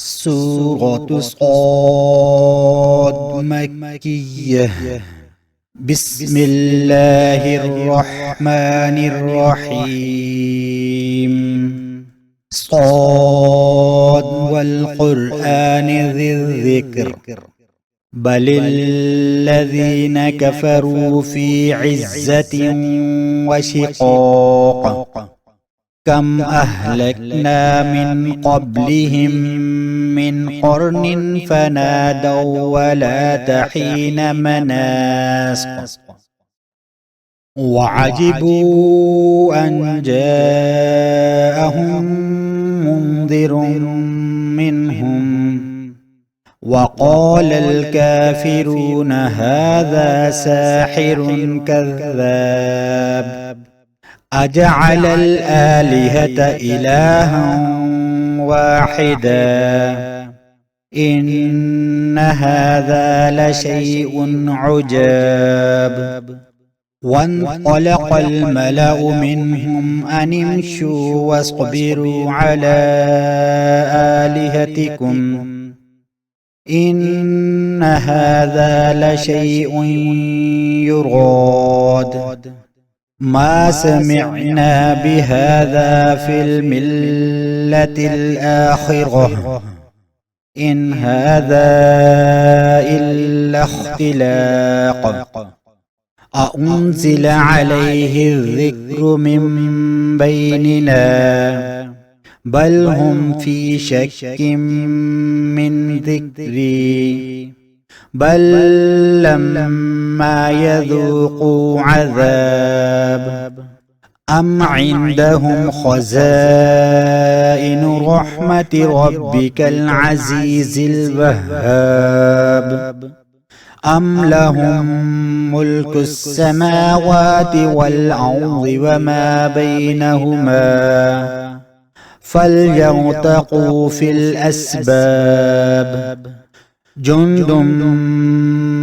سورة صاد مكية. بسم الله الرحمن الرحيم. صاد والقرآن ذي الذكر. بل الذين كفروا في عزة وشقاق. كم أهلكنا من قبلهم من قرن فنادوا ولا حين مناص. وعجبوا أن جاءهم منذر منهم وقال الكافرون هذا ساحر كذاب. أجعل الآلهة إلها واحدا إن هذا لشيء عجاب. وانطلق الملأ منهم أن امشوا واصبروا على آلهتكم إن هذا لشيء يراد. ما سمعنا بهذا في الملة الآخرة إن هذا إلا اختلاق. أأنزل عليه الذكر من بيننا بل هم في شك من ذكري بل لما يذوقوا عذاب. أم عندهم خزائن رحمة ربك العزيز الوهاب. أم لهم ملك السماوات والأرض وما بينهما فليرتقوا في الأسباب. جند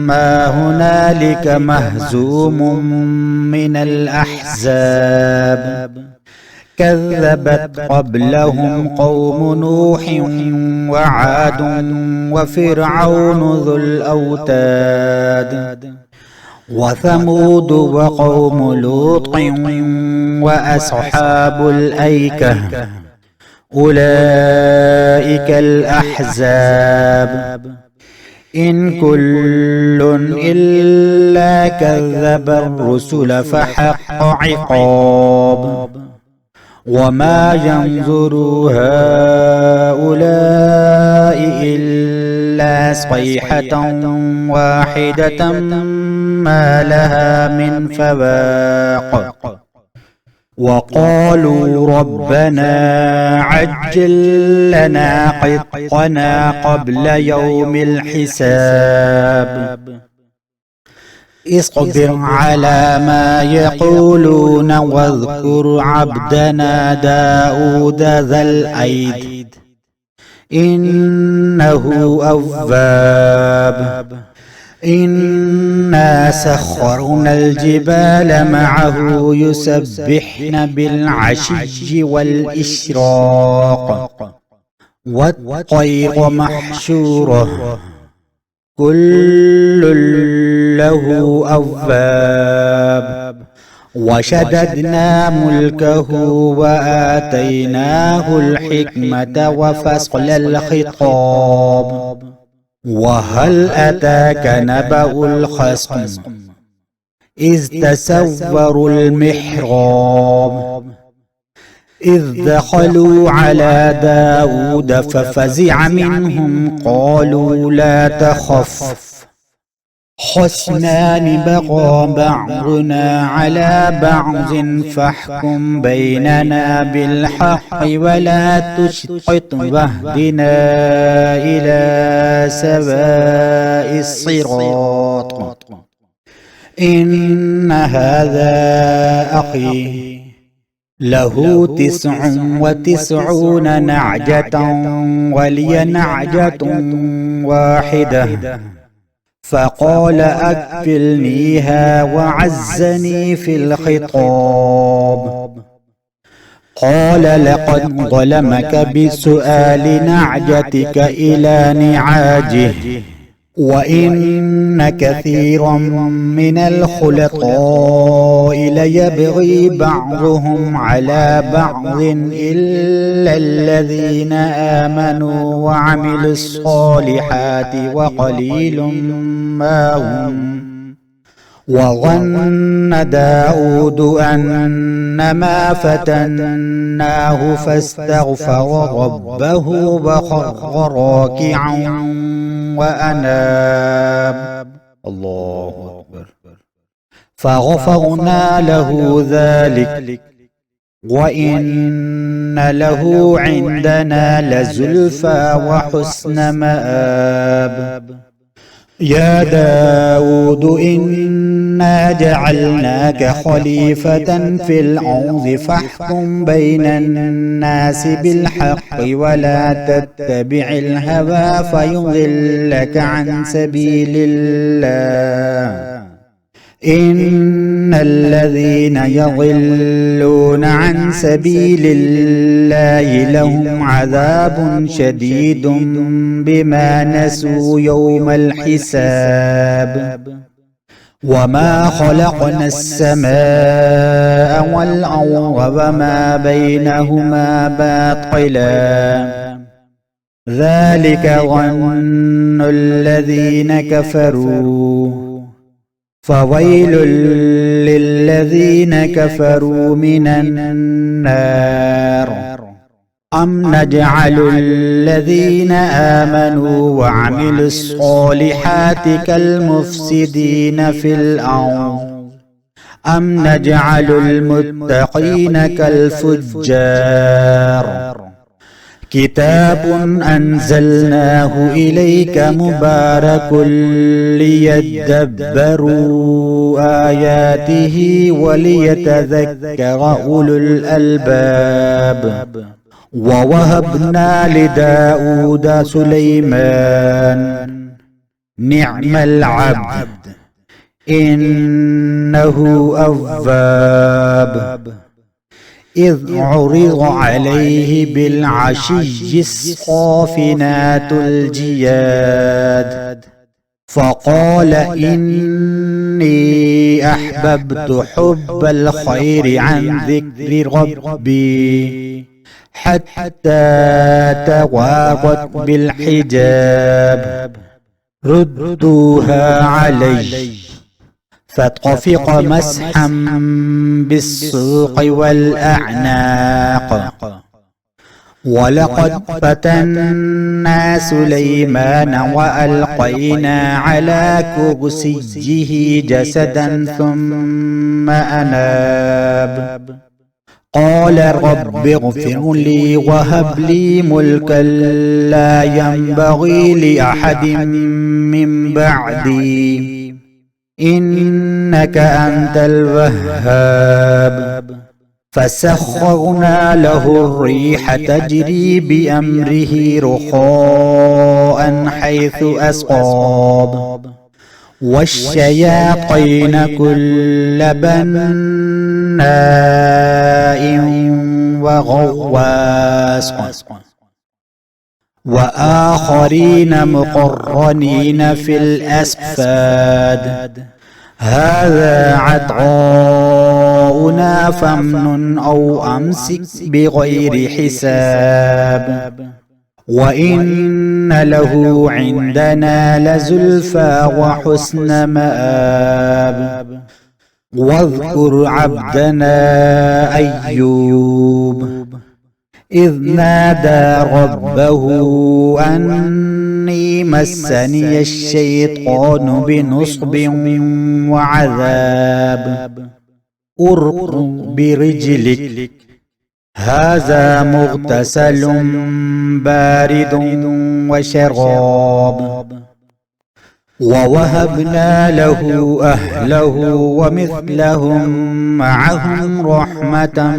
ما هنالك مهزوم من الأحزاب. كذبت قبلهم قوم نوح وعاد وفرعون ذو الأوتاد وثمود وقوم لوط وأصحاب الأيكة أولئك الأحزاب. إن كل إلا كذب الرسل فحق عقاب. وما ينظر هؤلاء إلا صيحة واحدة ما لها من فواق. وقالوا ربنا عجل لنا قطنا قبل يوم الحساب. اصبر على ما يقولون واذكر عبدنا داود ذا الأيد إنه أواب. إنا سخرنا الجبال معه يسبحن بالعشي والإشراق والطير محشورة كل له أواب. وشددنا ملكه وآتيناه الحكمة وفصل الخطاب. وهل أتاك نبأ الخصم إذ تسوروا المحراب إذ دخلوا على داود ففزع منهم قالوا لا تخف خصمان بغى بعضنا على بعض فاحكم بيننا بالحق ولا تشطط واهدنا إلى سواء الصراط. إن هذا أخي له 99 نعجة ولي نعجة واحدة فقال أكفلنيها وعزني في الخطاب. قال لقد ظلمك بسؤال نعجتك إلى نعاجه وإن كثيرا من الخلطاء ليبغي بعضهم على بعض إلا الذين آمنوا وعملوا الصالحات وقليل ما هم. وظن داود أنما فتناه فاستغفر ربه وخر راكعا وأناب. الله أكبر. فغفرنا له ذلك وإن له عندنا لزلفى وحسن مآب. يا داود إنا جعلناك خليفة في الأرض فاحكم بين الناس بالحق ولا تتبع الهوى فيضلك عن سبيل الله. إن الذين يضلون عن سبيل الله لهم عذاب شديد بما نسوا يوم الحساب. وما خلقنا السماء والأرض وما بينهما باطلا ذلك ظن الذين كفروا فويل للذين كفروا من النار. أم نجعل الذين آمنوا وعملوا الصالحات كالمفسدين في الأرض أم نجعل المتقين كالفجار. كتاب أنزلناه إليك مبارك ليدبروا آياته وليتذكر أولو الألباب. ووهبنا لداود سليمان نعم العبد إنه أواب. إذ عرض عليه بالعشي الصافنات الجياد فقال إني أحببت حب الخير عن ذكر ربي حتى توارت بالحجاب ردوها علي. فطفق مسحا بالسوق والأعناق. ولقد فتنا سليمان وألقينا على كرسيه جسدا ثم أناب. قال رب اغفر لي وهب لي ملكا لا ينبغي لأحد من بعدي إنك أنت الوهاب. فسخرنا له الريح تجري بأمره رخاء حيث أصاب والشياطين كل بناء وغواص وآخرين مقرنين في الأصفاد. هذا عطاؤنا فامنن أو أمسك بغير حساب. وإن له عندنا لزلفى وحسن مآب. واذكر عبدنا أيوب إذ نادى ربه أني مسني الشيطان بنصب وعذاب. اركض برجلك هذا مغتسل بارد وشراب. ووهبنا له أهله ومثلهم معهم رحمة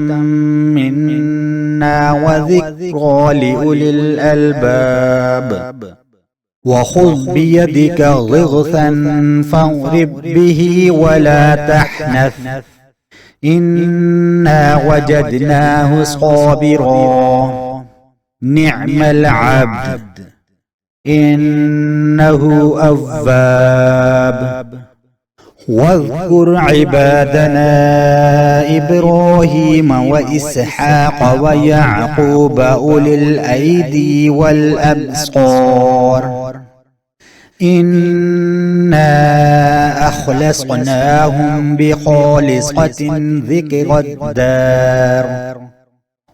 منا وذكرى لأولي الألباب. وخذ بيدك ضغثا فاضرب به ولا تحنث إنا وجدناه صابرا نعم العبد إنه أواب. واذكر عبادنا إبراهيم وإسحاق ويعقوب أولي الأيدي والأبصار إنا أخلصناهم بخالصة ذكر الدار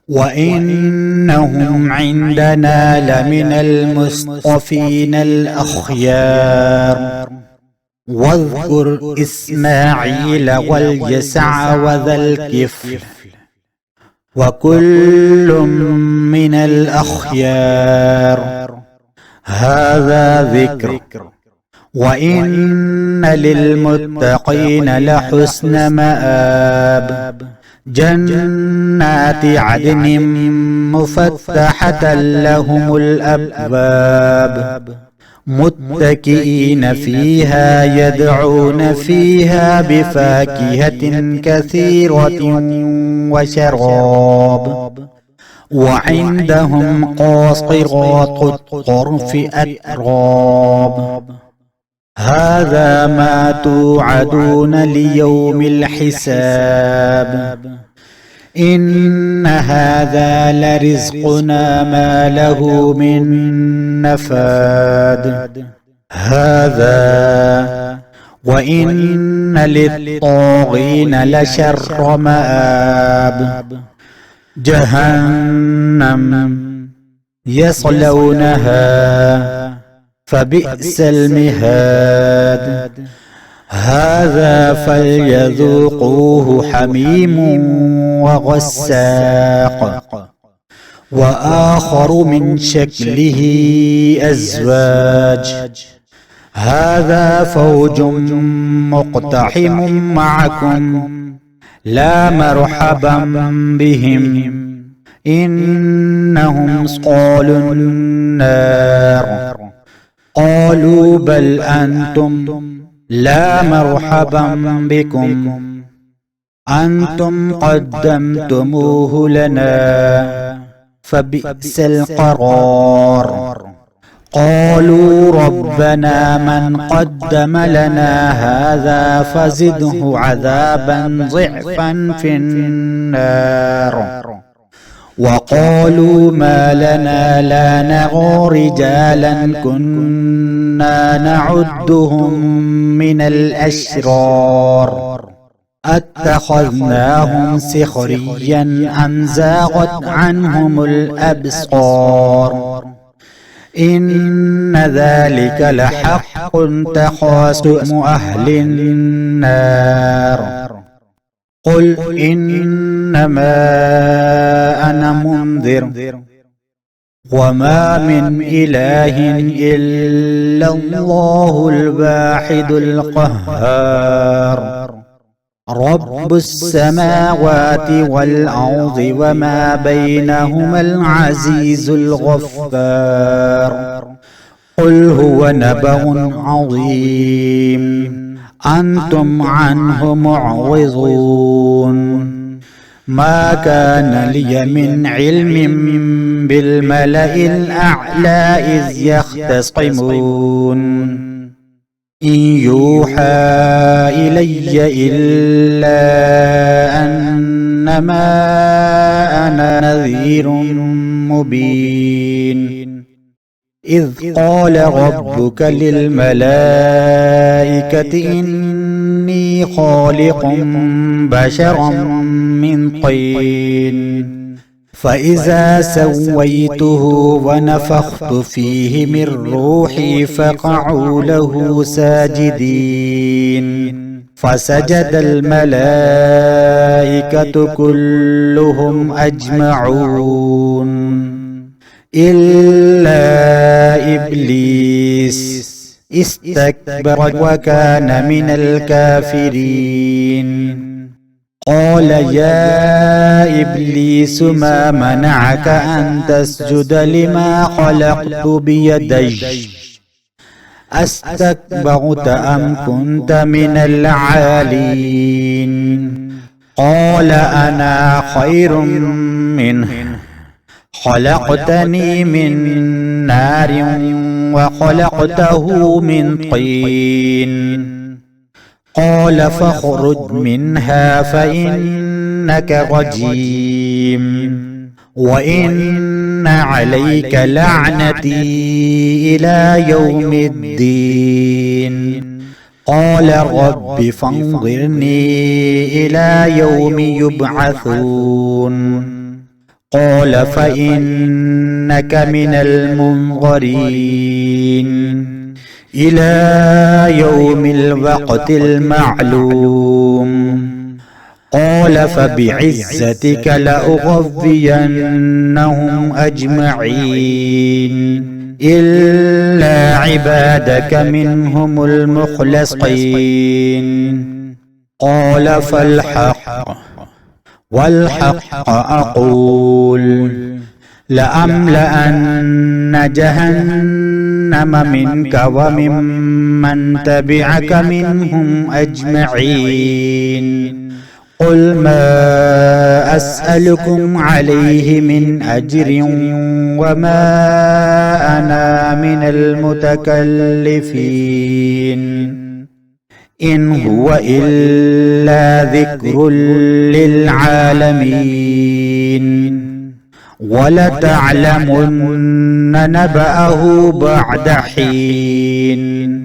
وإنهم عندنا لمن المصطفين الأخيار. واذكر إسماعيل واليسع وذا الكفل وكل من الأخيار هذا ذكر. وإن للمتقين لحسن مآب جنات عدن مفتحة لهم الأبواب متكئين فيها يدعون فيها بفاكهة كثيرة وشراب وعندهم قاصرات الطرف أتراب هذا ما توعدون ليوم الحساب إن هذا لرزقنا ما له من نفاد. هذا وإن للطاغين لشر مآب جهنم يصلونها فبئس المهاد. هذا فليذوقوه حميم وغساق وآخر من شكله أزواج. هذا فوج مقتحم معكم لا مرحبا بهم إنهم صالوا النار. قالوا بل أنتم لا مرحبا بكم أنتم قدمتموه لنا فبئس القرار. قالوا ربنا من قدم لنا هذا فزده عذابا ضعفا في النار. وقالوا ما لنا لا نرى رجالا كنا نعدهم من الأشرار أتخذناهم سخريا أم زاغت عنهم الأبصار. إن ذلك لحق تخاصم أهل النار. قل إنما أنا منذر وما من إله إلا الله الواحد القهار رب السماوات والأرض وما بينهما العزيز الغفار. قل هو نبأ عظيم أنتم عنه معرضون. ما كان لي من علم بالملأ الأعلى إذ يختصمون إن يوحى إلي إلا أنما أنا نذير مبين. إذ قال ربك للملائكة إني خالق بشرا من طين فإذا سويته ونفخت فيه من روحي فقعوا له ساجدين. فسجد الملائكة كلهم أجمعون إلا إبليس استكبر وكان من الكافرين. قال يا إبليس ما منعك أن تسجد لما خلقت بيدي أستكبرت أم كنت من العالين؟ قال أنا خير منه خلقتني من نار وخلقته من طين قال فاخرج منها فإنك رجيم وإن عليك لعنتي إلى يوم الدين قال رب فانظرني إلى يوم يبعثون قال فإنك من المنظرين إلى يوم الوقت المعلوم قال فبعزتك لأغوينهم أجمعين إلا عبادك منهم المخلصين قال فالحق والحق أقول لأملأن جهنم منك وممن تبعك منهم أجمعين قل ما أسألكم عليه من أجر وما أنا من المتكلفين إن هو إلا ذكر للعالمين ولتعلمن نبأه بعد حين